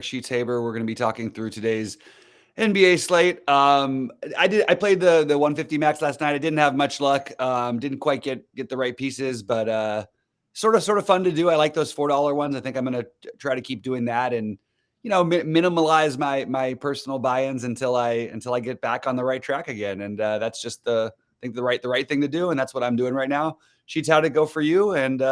Sheets Haber. We're going to be talking through today's NBA slate. I played the 150 max last night. I didn't have much luck. Didn't quite get the right pieces, but sort of fun to do. I like those $4 ones. I think I'm going to try to keep doing that and minimalize my personal buy-ins until I get back on the right track again. And that's just I think the right thing to do, and that's what I'm doing right now. Sheets, how'd it go for you? And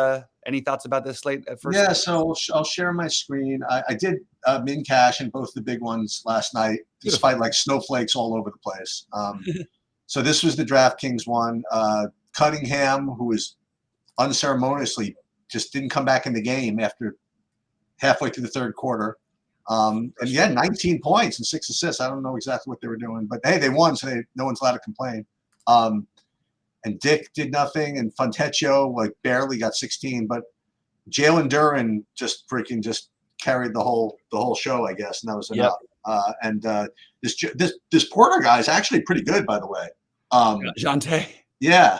any thoughts about this slate at first? Yeah, so I'll share my screen. I did min cash in both the big ones last night, despite like snowflakes all over the place. So this was the DraftKings one. Cunningham, who was unceremoniously just didn't come back in the game after halfway through the third quarter. And he had 19 points and 6 assists. I don't know exactly what they were doing, but hey, they won, so no one's allowed to complain. And Dick did nothing, and Fontecchio like barely got 16, but Jalen Duren just carried the whole show, I guess, and that was enough. Yep. And this Porter guy is actually pretty good, by the way. Jonte. Yeah.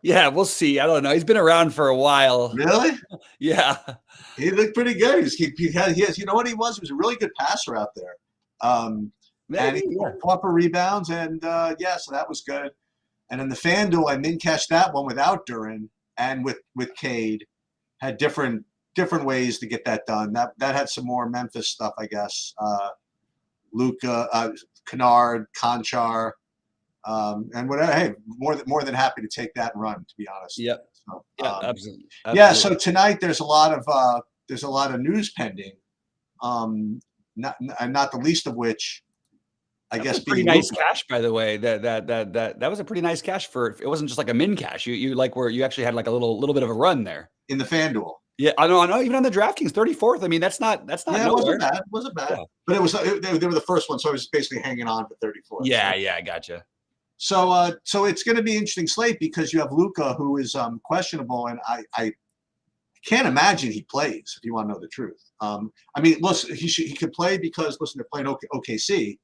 Yeah, we'll see. I don't know. He's been around for a while. Really? Yeah. He looked pretty good. He has, you know what he was? He was a really good passer out there. And he fought for rebounds, and so that was good. And in the FanDuel, I min cashed that one without Duren and with Cade. Had different ways to get that done. That had some more Memphis stuff, I guess. Luka, Kennard, Conchar, and whatever. Hey, more than happy to take that and run, to be honest. Yep. So, absolutely. Yeah. So tonight there's a lot of news pending. Not the least of which, I guess, pretty nice cash, by the way. That was a pretty nice cash for. It wasn't just like a min cash. You like where you actually had like a little bit of a run there in the FanDuel. Yeah, I know. Even on the DraftKings, 34th. I mean, that's not. Yeah, it wasn't bad. It wasn't bad. Yeah. But it was. They were the first one, so I was basically hanging on for 34th. Yeah, so. Yeah, I gotcha. So it's going to be an interesting slate because you have Luka, who is questionable, and I can't imagine he plays. If you want to know the truth, I mean, listen, he could play because they're playing OKC.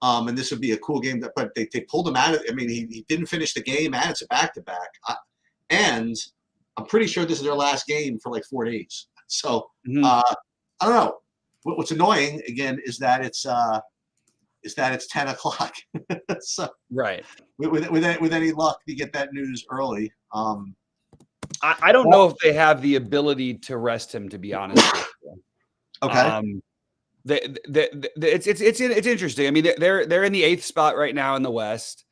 And this would be a cool game, but they pulled him out of. I mean, he didn't finish the game, and it's a back-to-back. And I'm pretty sure this is their last game for like 4 days. So I don't know. What's annoying again is that it's 10 o'clock. So right. With any luck, you get that news early. I don't know if they have the ability to rest him, to be honest with you. Okay. It's interesting. I mean, they're in the 8th spot right now in the West.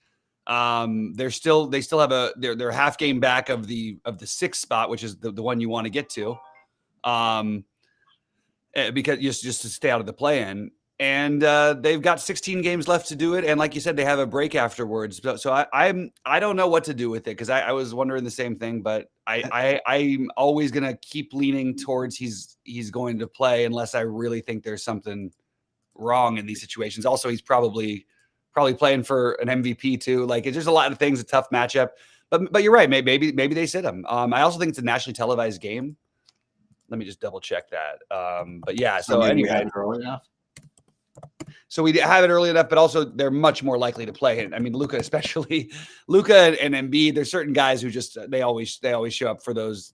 They still have they're half game back of the 6th spot, which is the one you want to get to, because just to stay out of the play-in. And they've got 16 games left to do it, and like you said, they have a break afterwards. So I don't know what to do with it because I was wondering the same thing, but I'm always gonna keep leaning towards he's going to play unless I really think there's something wrong in these situations. Also, he's probably playing for an MVP too. Like it's just a lot of things, a tough matchup. But you're right. Maybe they sit him. I also think it's a nationally televised game. Let me just double check that. But yeah. So anyway. So we have it early enough, but also they're much more likely to play it. I mean, Luka and Embiid. There's certain guys who just they always show up for those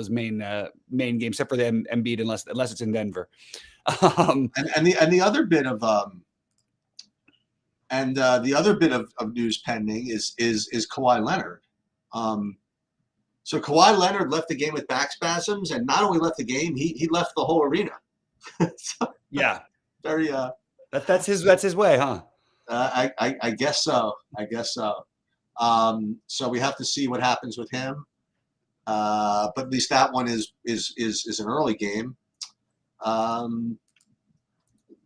main games, except for the Embiid, unless it's in Denver. And the other bit of news pending is Kawhi Leonard. So Kawhi Leonard left the game with back spasms, and not only left the game, he left the whole arena. So, yeah. Very that's his way, huh? I guess so. So we have to see what happens with him. But at least that one is an early game. And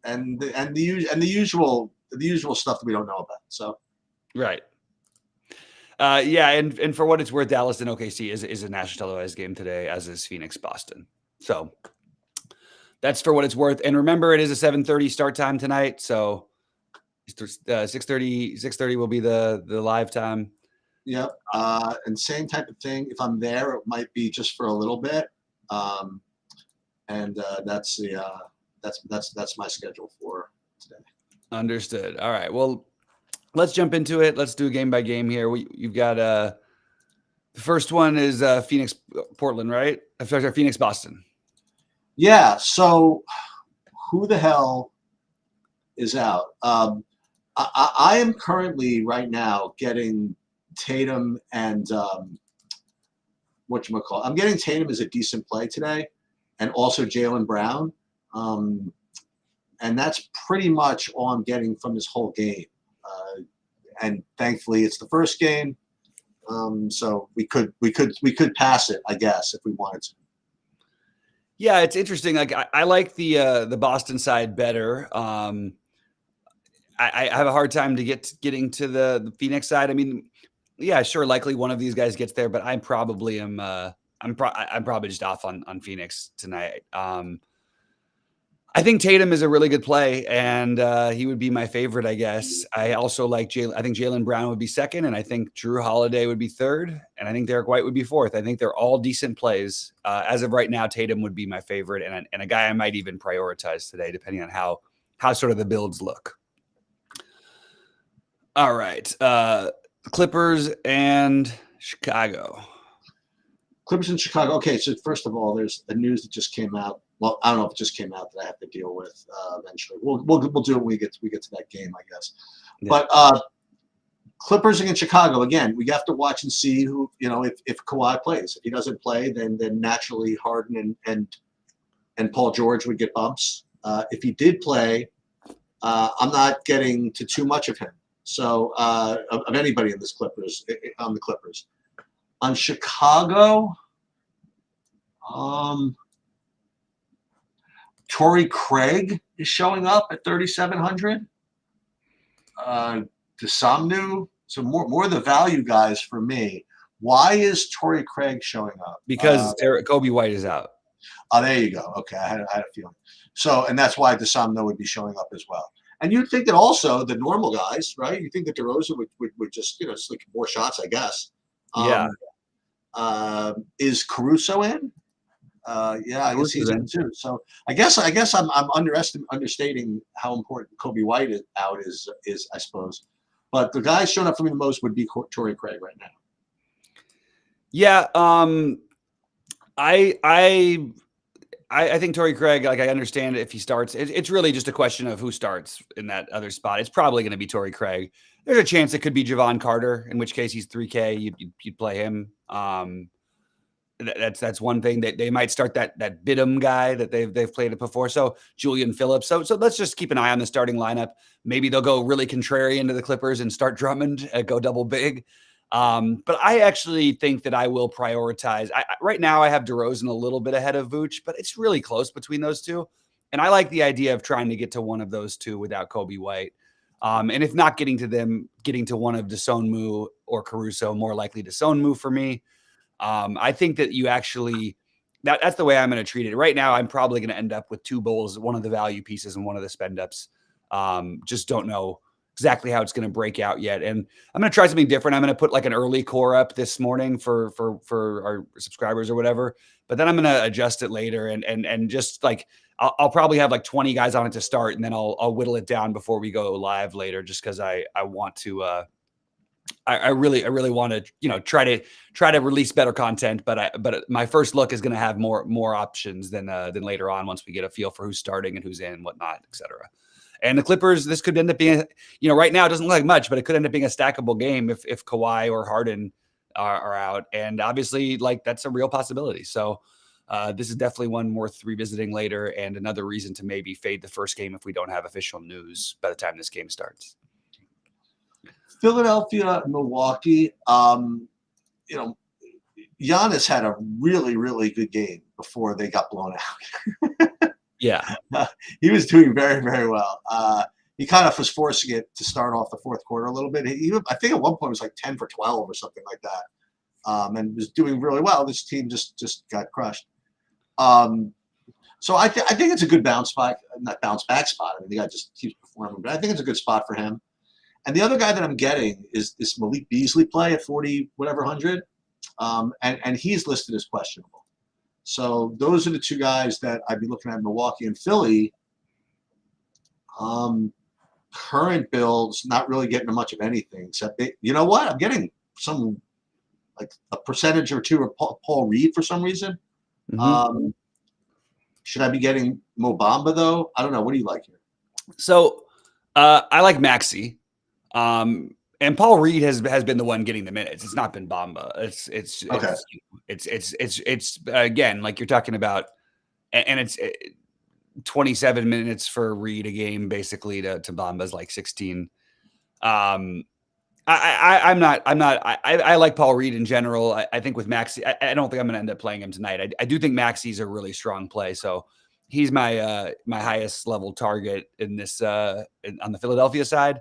the usual stuff that we don't know about. So right. And for what it's worth, Dallas and OKC is a national televised game today, as is Phoenix Boston. So that's for what it's worth. And remember, it is a 7:30 start time tonight. So 6:30 will be the live time. Yep. And same type of thing. If I'm there, it might be just for a little bit. And that's my schedule for today. Understood. All right. Well, let's jump into it. Let's do game by game here. You've got the first one is Phoenix Portland, right? Sorry, Phoenix Boston. Yeah. So who the hell is out? I am currently right now getting Tatum and whatchamacallit. I'm getting Tatum as a decent play today, and also Jaylen Brown. Um, and that's pretty much all I'm getting from this whole game. And thankfully, it's the first game, so we could pass it, I guess, if we wanted to. Yeah, it's interesting. Like I like the Boston side better. I have a hard time getting to the Phoenix side. I mean, yeah, sure, likely one of these guys gets there, but I probably am. I'm probably just off on Phoenix tonight. I think Tatum is a really good play, and he would be my favorite, I guess. I also like Jalen. I think Jaylen Brown would be second, and I think Drew Holiday would be third, and I think Derek White would be fourth. I think they're all decent plays. As of right now, Tatum would be my favorite, and a guy I might even prioritize today, depending on how sort of the builds look. All right, Clippers and Chicago. Clippers in Chicago. Okay, so first of all, there's the news that just came out. Well, I don't know if it just came out that I have to deal with eventually. We'll do it when we get to that game, I guess. Yeah. But Clippers against Chicago again. We have to watch and see who if Kawhi plays. If he doesn't play, then naturally Harden and Paul George would get bumps. If he did play, I'm not getting to too much of him. So of anybody in this Clippers on the Clippers. On Chicago, Torrey Craig is showing up at 3,700. Desomnu, so more of the value guys for me. Why is Torrey Craig showing up? Because Kobe White is out. Oh, there you go. Okay, I had a feeling. So, and that's why Desomnu would be showing up as well. And you'd think that also the normal guys, right? You think that DeRozan would just just like more shots, I guess. Yeah. Is Caruso in? Yeah, I guess he's in too. So I guess I'm understating how important Kobe White is out is I suppose. But the guy showing up for me the most would be Torrey Craig right now. Yeah, I think Torrey Craig, like I understand if he starts, it's really just a question of who starts in that other spot. It's probably going to be Torrey Craig. There's a chance it could be Javon Carter, in which case he's 3K. You'd play him. That's one thing that they might start that Bidham guy that they've played it before. So Julian Phillips. So let's just keep an eye on the starting lineup. Maybe they'll go really contrarian to the Clippers and start Drummond, go double big. But I actually think that I will prioritize. Right now I have DeRozan a little bit ahead of Vooch, but it's really close between those two. And I like the idea of trying to get to one of those two without Kobe White. And if not getting to them, getting to one of Desonmu or Caruso, more likely Desonmu for me. I think that you actually that's the way I'm going to treat it. Right now, I'm probably going to end up with two bowls, one of the value pieces and one of the spend ups. Just don't know exactly how it's going to break out yet. And I'm going to try something different. I'm going to put like an early core up this morning for our subscribers or whatever. But then I'm going to adjust it later and just like I'll probably have like 20 guys on it to start, and then I'll whittle it down before we go live later, just because I want to. I really want to try to release better content, but my first look is going to have more options than later on once we get a feel for who's starting and who's in, whatnot, etc. And the Clippers, this could end up being right now it doesn't look like much, but it could end up being a stackable game if Kawhi or Harden are out, and obviously like that's a real possibility. So this is definitely one worth revisiting later, and another reason to maybe fade the first game if we don't have official news by the time this game starts. Philadelphia, Milwaukee. Giannis had a really, really good game before they got blown out. Yeah. He was doing very, very well. He kind of was forcing it to start off the fourth quarter a little bit. I think at one point it was like 10 for 12 or something like that, and was doing really well. This team just got crushed. So I think it's a good not bounce back spot. I mean, the guy just keeps performing, but I think it's a good spot for him. And the other guy that I'm getting is this Malik Beasley play at 40 whatever hundred, and he's listed as questionable. So those are the two guys that I'd be looking at. Milwaukee and Philly. Current builds, not really getting much of anything except you know what? I'm getting some like a percentage or two of Paul Reed for some reason. Mm-hmm. Should I be getting Mo Bamba though? I don't know. What do you like here? So I like Maxi. And Paul Reed has been the one getting the minutes. It's not been Bamba. Okay. It's again, like you're talking about, and it's 27 minutes for Reed a game, basically to Bamba's like 16. I'm not. I like Paul Reed in general. I think with Maxi, I don't think I'm going to end up playing him tonight. I do think Maxi's a really strong play. So he's my my highest level target in this on the Philadelphia side,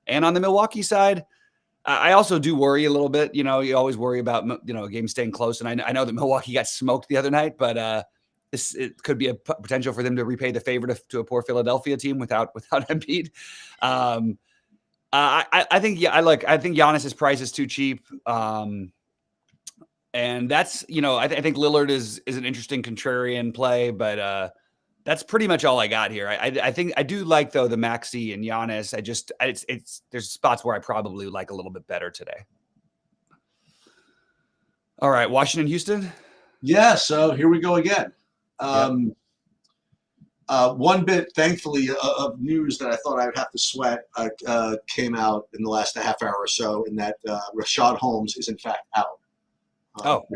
and on the Milwaukee side. I also do worry a little bit. You know, you always worry about a game staying close, and I know that Milwaukee got smoked the other night, but it could be a potential for them to repay the favor to a poor Philadelphia team without Embiid. I think I think Giannis's price is too cheap. And that's, I think Lillard is an interesting contrarian play, but that's pretty much all I got here. I think I do like though the Maxi and Giannis. There's spots where I probably like a little bit better today. All right, Washington, Houston. Yeah, so here we go again. One bit, thankfully, of news that I thought I would have to sweat came out in the last half hour or so, in that Rashad Holmes is in fact out.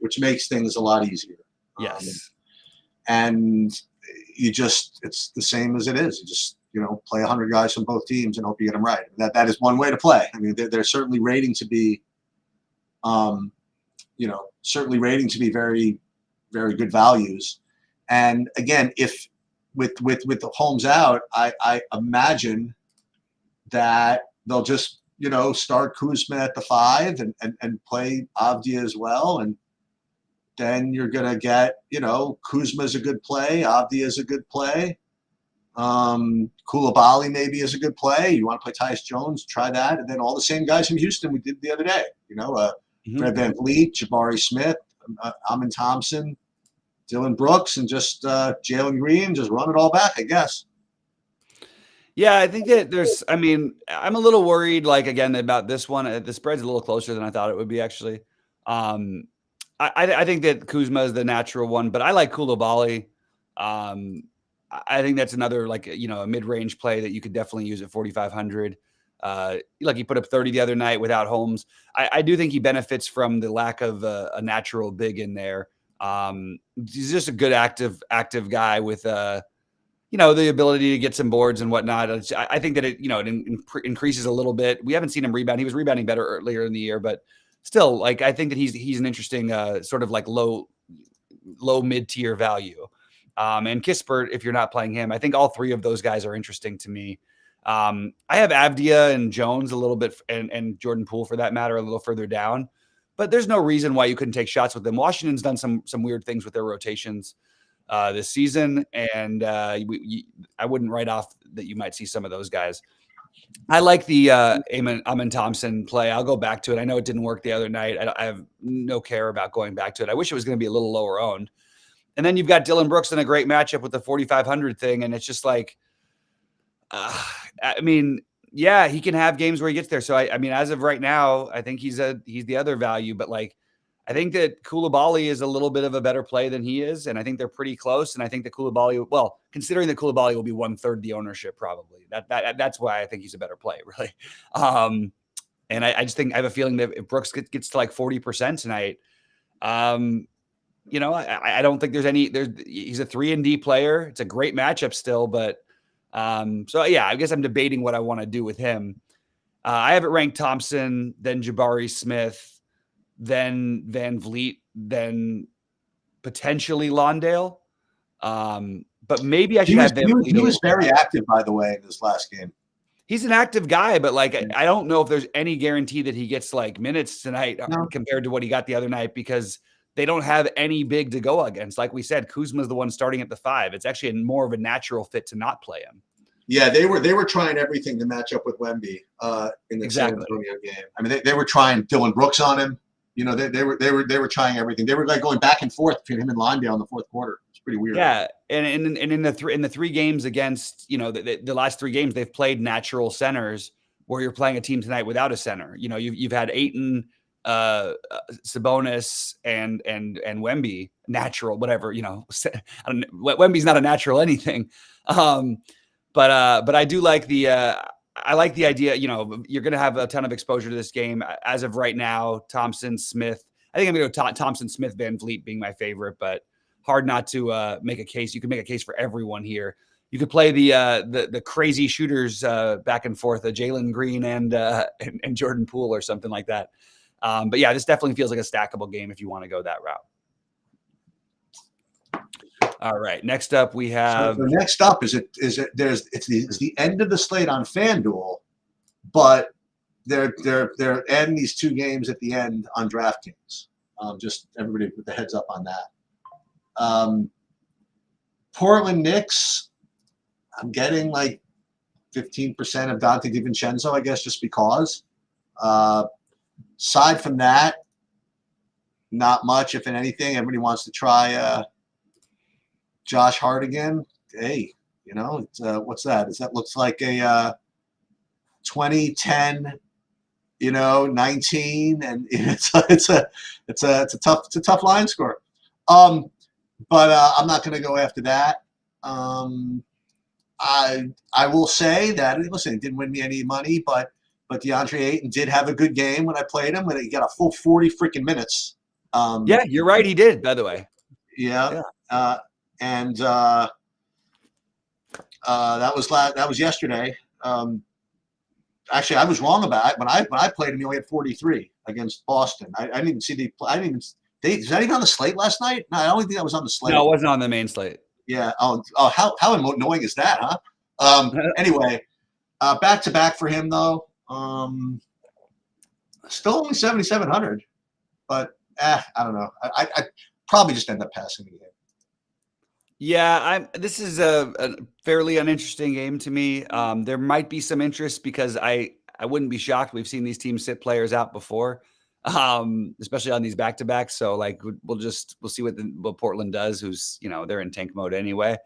Which makes things a lot easier. Yes. And it's the same as it is. You just, play 100 guys from both teams and hope you get them right. That is one way to play. I mean, they're certainly rating to be, very, very good values. And again, if with the Holmes out, I imagine that they'll just, start Kuzma at the 5 and play Avdia as well. And then you're going to get, Kuzma is a good play. Avdia is a good play. Koulibaly maybe is a good play. You want to play Tyus Jones, try that. And then all the same guys from Houston we did the other day, Fred VanVleet, Jabari Smith, Amin Thompson, Dylan Brooks, and just Jalen Green, just run it all back, I guess. Yeah, I think that I'm a little worried, like, again, about this one. The spread's a little closer than I thought it would be, actually. I think that Kuzma is the natural one, but I like Koulibaly. I think that's another, like, a mid-range play that you could definitely use at 4,500. Like he put up 30 the other night without Holmes. I do think he benefits from the lack of a natural big in there. He's just a good active guy with the ability to get some boards and whatnot. I think that it increases a little bit. We haven't seen him rebound. He was rebounding better earlier in the year, but still, like, I think that he's an interesting sort of like low mid tier value. And Kispert, if you're not playing him, I think all three of those guys are interesting to me. I have Avdia and Jones a little bit, and Jordan Poole for that matter, a little further down. But there's no reason why you couldn't take shots with them. Washington's done some weird things with their rotations this season, and I wouldn't write off that you might see some of those guys. I like the Amin Thompson play. I'll go back to it. I know it didn't work the other night. I have no care about going back to it. I wish it was going to be a little lower owned. And then you've got Dylan Brooks in a great matchup with the 4,500 thing, and it's just like, yeah, he can have games where he gets there. So I mean, as of right now, I think he's the other value, but like, I think that Koulibaly is a little bit of a better play than he is, and I think they're pretty close. And I think that Koulibaly, well, considering that Koulibaly will be 1/3 the ownership, probably that's why I think he's a better play, really. And I just think I have a feeling that if Brooks gets to like 40% tonight, I don't think he's a 3-and-D player. It's a great matchup still, but so yeah, I guess I'm debating what I want to do with him. I have it ranked Thompson, then Jabari Smith, then VanVleet, then potentially Londale. But maybe I should have VanVleet. He was very active, by the way, in this last game. He's an active guy, but like, I don't know if there's any guarantee that he gets like minutes tonight compared to what he got the other night, because they don't have any big to go against. Like we said, Kuzma's the one starting at the 5. It's actually more of a natural fit to not play him. Yeah, they were trying everything to match up with Wemby in the San Antonio game. I mean, they were trying Dylan Brooks on him. They were trying everything. They were like going back and forth between him and Londale in the fourth quarter. It's pretty weird. Yeah, and in the three games against the last 3 games, they've played natural centers where you're playing a team tonight without a center. You've had Ayton, Sabonis and Wemby natural, whatever, you know, Wemby's not a natural anything. But I do like I like the idea, you know, you're going to have a ton of exposure to this game. As of right now, Thompson, Smith, I think I'm going to go Thompson, Smith, Van Vliet being my favorite, but hard not to make a case. You can make a case for everyone here. You could play the crazy shooters back and forth, Jalen Green and Jordan Poole or something like that. But yeah, this definitely feels like a stackable game if you want to go that route. All right. Next up, we have. So next up it's the end of the slate on FanDuel, but they're adding these 2 games at the end on DraftKings. Just everybody with the heads up on that. Portland Knicks. I'm getting like 15% of Dante DiVincenzo, I guess, just because. Aside from that, not much, if in anything. Everybody wants to try Josh Hart again. Hey, you know, what's that? That looks like a 2010, you know, 19, and it's a tough line score. But I'm not going to go after that. I will say that, listen, it didn't win me any money, but DeAndre Ayton did have a good game when I played him, and he got a full 40 freaking minutes. Yeah, you're right. He did, by the way. Yeah. And that was yesterday. Actually, I was wrong about it. When I played him, he only had 43 against Boston. I didn't even see was that even on the slate last night? No, I don't think that was on the slate. No, it wasn't on the main slate. Yeah. Oh, how annoying is that, huh? Anyway, back to back for him though. Still only 7,700, but I don't know. I probably just end up passing the game. Yeah, this is a fairly uninteresting game to me. There might be some interest because I wouldn't be shocked. We've seen these teams sit players out before, especially on these back-to-backs. So like we'll see what Portland does. Who's, you know, they're in tank mode anyway.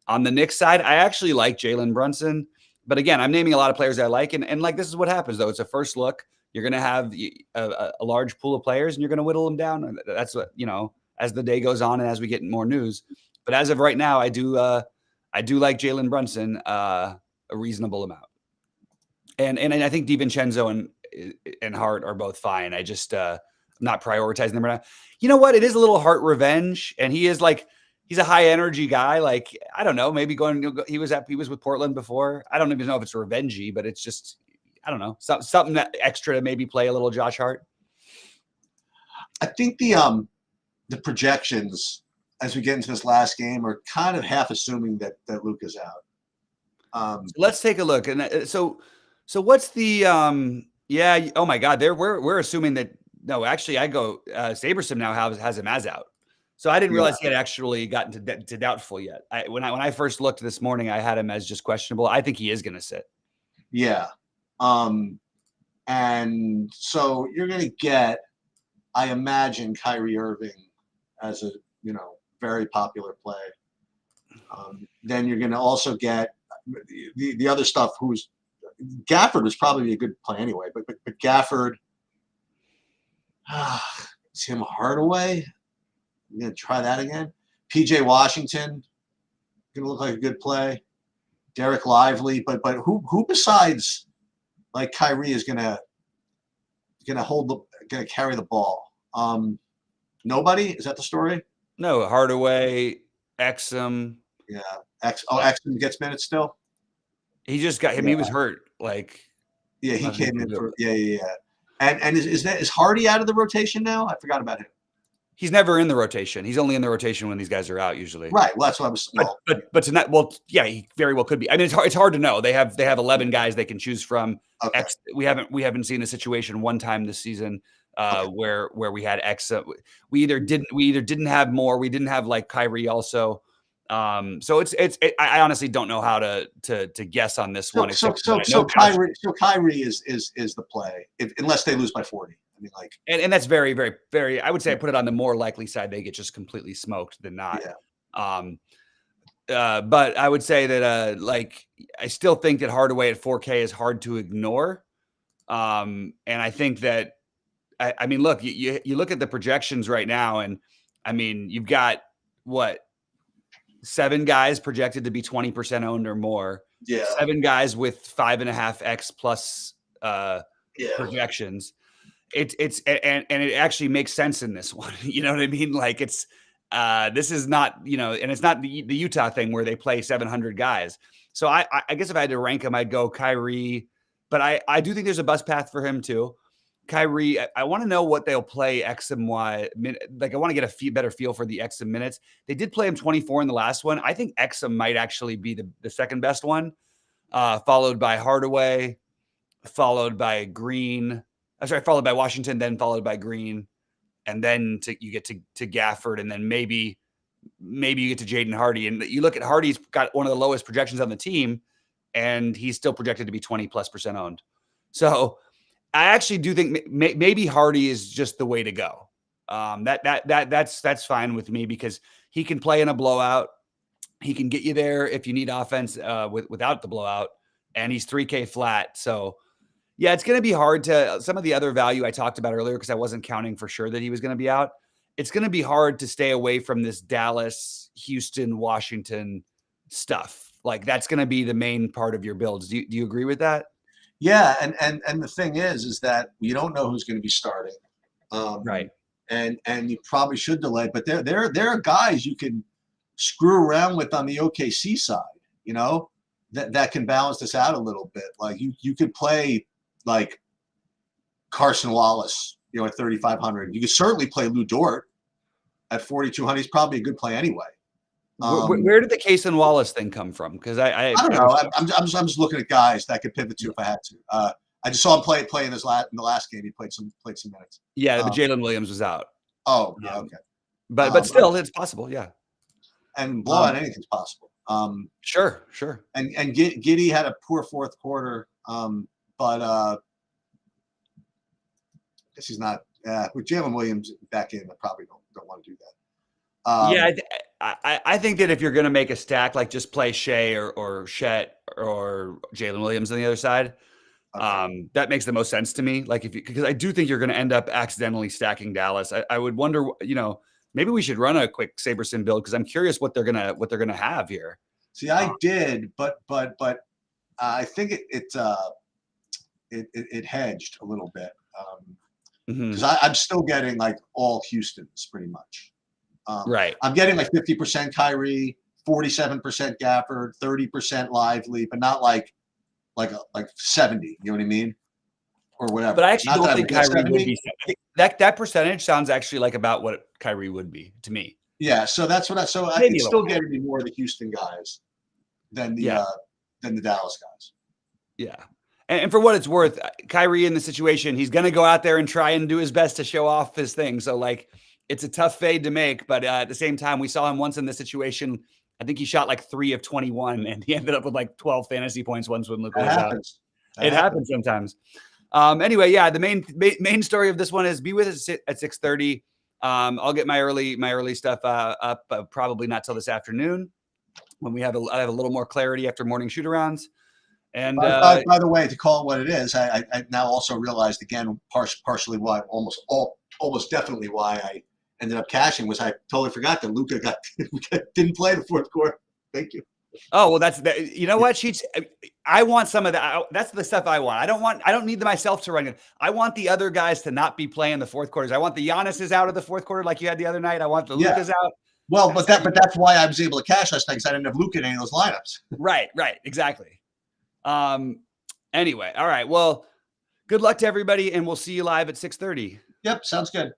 On the Knicks side, I actually like Jalen Brunson, but again, I'm naming a lot of players I like, and like this is what happens though. It's a first look. You're going to have a large pool of players, and you're going to whittle them down. That's what, you know, as the day goes on and as we get more news. But as of right now, I do like Jalen Brunson a reasonable amount, and I think DiVincenzo and Hart are both fine. I just not prioritizing them right now. You know what? It is a little Hart revenge, and he's a high energy guy. Like, I don't know, maybe he was with Portland before. I don't even know if it's revengey, but it's just, I don't know, something that extra to maybe play a little Josh Hart. I think the projections as we get into this last game are kind of half assuming that Luka's out. Let's take a look. And so what's the yeah? Oh my God, we're assuming that. No, actually, I go Sabersim now has him as out. So I didn't realize he had actually gotten to doubtful yet. When I first looked this morning, I had him as just questionable. I think he is going to sit. Yeah. And so you're going to get, I imagine, Kyrie Irving as a, you know, very popular play. Then you're going to also get the other stuff. Gafford was probably a good play anyway, but Gafford, Tim Hardaway. I'm going to try that again. PJ Washington, going to look like a good play. Derek Lively, but who besides like Kyrie is going to carry the ball? Nobody? Is that the story? No, Hardaway, Exum. Yeah. Exum gets minutes still? He just got him. Yeah. He was hurt. Like, yeah, he came in for yeah. And is Hardy out of the rotation now? I forgot about him. He's never in the rotation. He's only in the rotation when these guys are out usually. Right. Well, that's what I was. But tonight, well, yeah, he very well could be. I mean, it's hard to know. They have 11 guys they can choose from. Okay. We haven't seen a situation one time this season where we had X. We either didn't have more. We didn't have like Kyrie also. So I honestly don't know how to guess on this one. So Kyrie is the play unless they lose by 40. I mean, like, and that's very, very, very. I would say I put it on the more likely side. They get just completely smoked than not. Yeah. But I would say that like I still think that Hardaway at 4K is hard to ignore. And I think that I mean, look, you look at the projections right now, and I mean, you've got what, 7 guys projected to be 20% owned or more. Yeah. 7 guys with 5.5x plus Yeah. projections. And it actually makes sense in this one. You know what I mean? Like this is not, and it's not the Utah thing where they play 700 guys. So I guess if I had to rank him, I'd go Kyrie, but I do think there's a bust path for him too. Kyrie, I want to know what they'll play X and Y. Like I want to get a better feel for the X and minutes. They did play him 24 in the last one. I think Exum might actually be the second best one, followed by Hardaway, followed by Green. I'm sorry, followed by Washington, then followed by Green, and then you get to Gafford, and then maybe you get to Jaden Hardy. And you look at Hardy's got one of the lowest projections on the team, and he's still projected to be 20+% owned. So I actually do think maybe Hardy is just the way to go. That's fine with me because he can play in a blowout. He can get you there if you need offense without the blowout, and he's 3K flat. So yeah, it's going to be hard to some of the other value I talked about earlier because I wasn't counting for sure that he was going to be out. It's going to be hard to stay away from this Dallas, Houston, Washington stuff. Like that's going to be the main part of your builds. Do you agree with that? Yeah, and the thing is that you don't know who's going to be starting, right? And you probably should delay. But there are guys you can screw around with on the OKC side, that can balance this out a little bit. Like you could play like Carson Wallace, at 3,500. You could certainly play Lou Dort at 4,200. He's probably a good play anyway. Where did the Case and Wallace thing come from? Because I don't know. I'm just looking at guys that I could pivot to if I had to. I just saw him play in the last game. He played some minutes. Yeah, but Jalen Williams was out. Oh, yeah, okay. But still, it's possible. Yeah, and blowout anything's possible. Sure. And Giddey had a poor fourth quarter, but I guess he's not. With Jalen Williams back in, I probably don't want to do that. Yeah, I think that if you're going to make a stack, like just play Shea or Shet or Jalen Williams on the other side, okay. That makes the most sense to me. Like because I do think you're going to end up accidentally stacking Dallas. I would wonder, maybe we should run a quick SaberSim build because I'm curious what they're gonna have here. See, I did, but I think it hedged a little bit because I'm still getting like all Houston's pretty much. Right. I'm getting like 50% Kyrie, 47% Gafford, 30% Lively, but not like 70. You know what I mean? Or whatever. But I actually don't think Kyrie would be. That percentage sounds actually like about what Kyrie would be to me. Yeah. So that's what it's still getting me more of the Houston guys than the Dallas guys. Yeah. And for what it's worth, Kyrie in the situation, he's going to go out there and try and do his best to show off his thing. So like, it's a tough fade to make, but at the same time, we saw him once in this situation. I think he shot like 3 of 21 and he ended up with like 12 fantasy points once when Luka was out. It happens sometimes. Anyway, yeah, the main story of this one is be with us at 6:30. I'll get my early stuff up probably not till this afternoon when I have a little more clarity after morning shoot arounds. And by the way, to call it what it is, I now also realized again partially why almost definitely why I ended up cashing was I totally forgot that Luka didn't play the fourth quarter. Thank you. Oh, well, you know what, Sheets? I want some of that. That's the stuff I want. I don't need myself to run it. I want the other guys to not be playing the fourth quarters. I want the Giannis's out of the fourth quarter like you had the other night. I want the Luka's out. Well, but that's why I was able to cash last night because I didn't have Luka in any of those lineups. Right, exactly. Anyway, all right. Well, good luck to everybody, and we'll see you live at 6:30. Yep, sounds good.